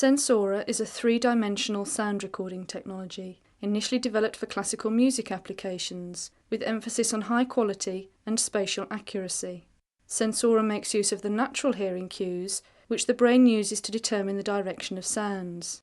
Sensora is a three-dimensional sound recording technology, initially developed for classical music applications, with emphasis on high quality and spatial accuracy. Sensora makes use of the natural hearing cues, which the brain uses to determine the direction of sounds.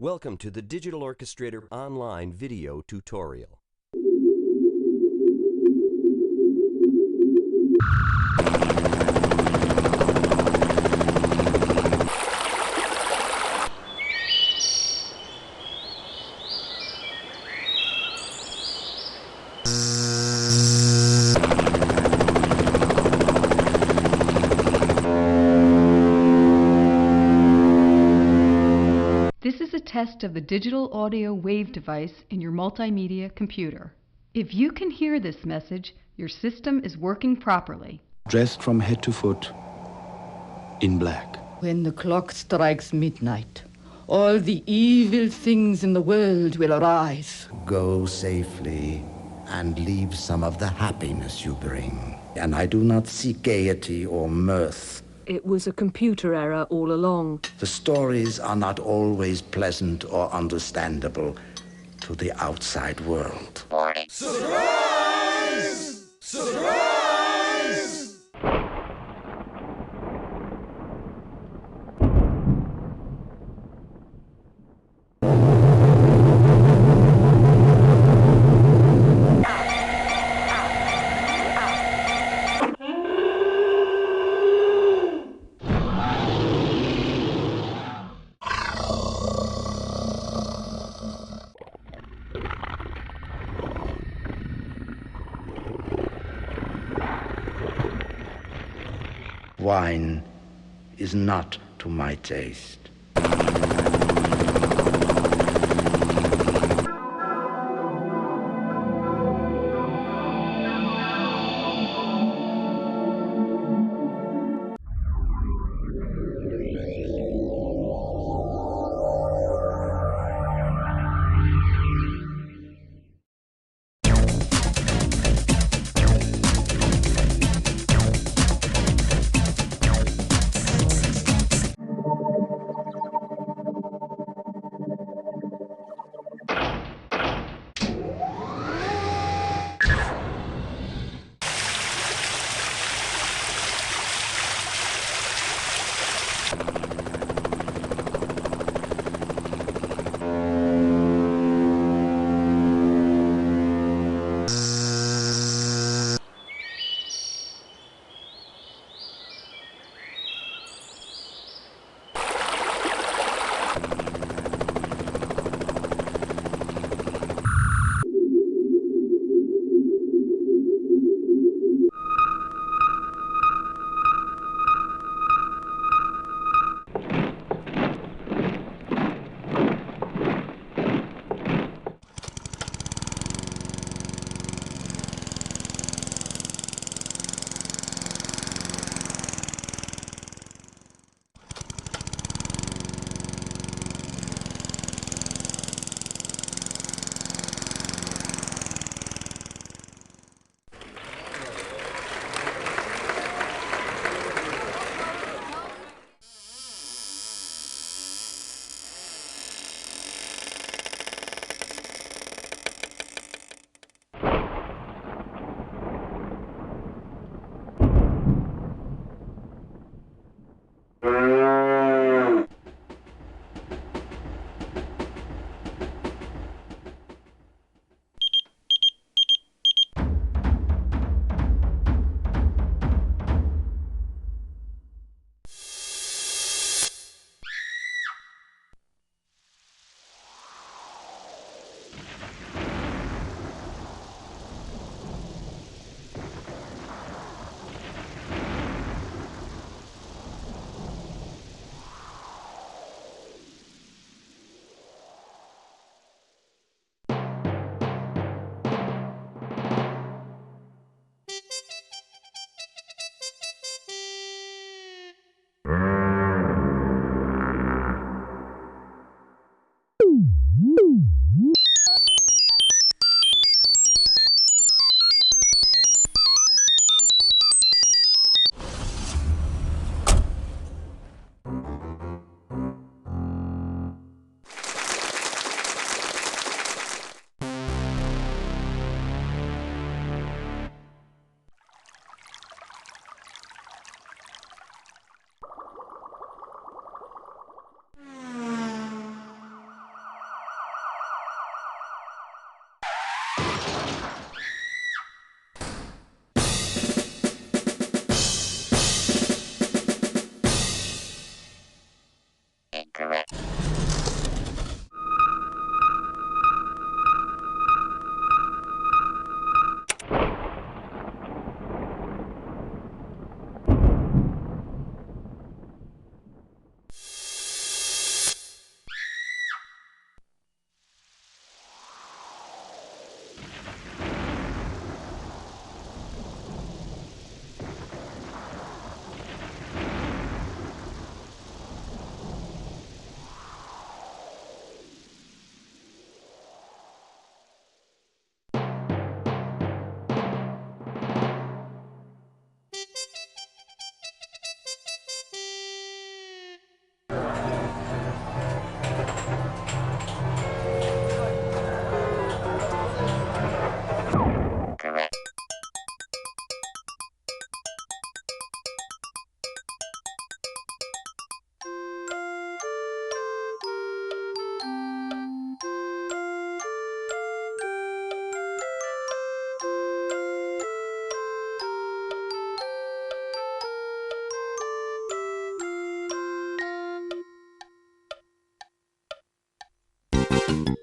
Welcome to the Digital Orchestrator online video tutorial. This is a test of the digital audio WAV device in your multimedia computer. If you can hear this message, your system is working properly. Dressed from head to foot in black. When the clock strikes midnight, all the evil things in the world will arise. Go safely and leave some of the happiness you bring. And I do not seek gaiety or mirth. It was a computer error all along. The stories are not always pleasant or understandable to the outside world. Surprise! Surprise! Wine is not to my taste.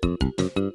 Thank you.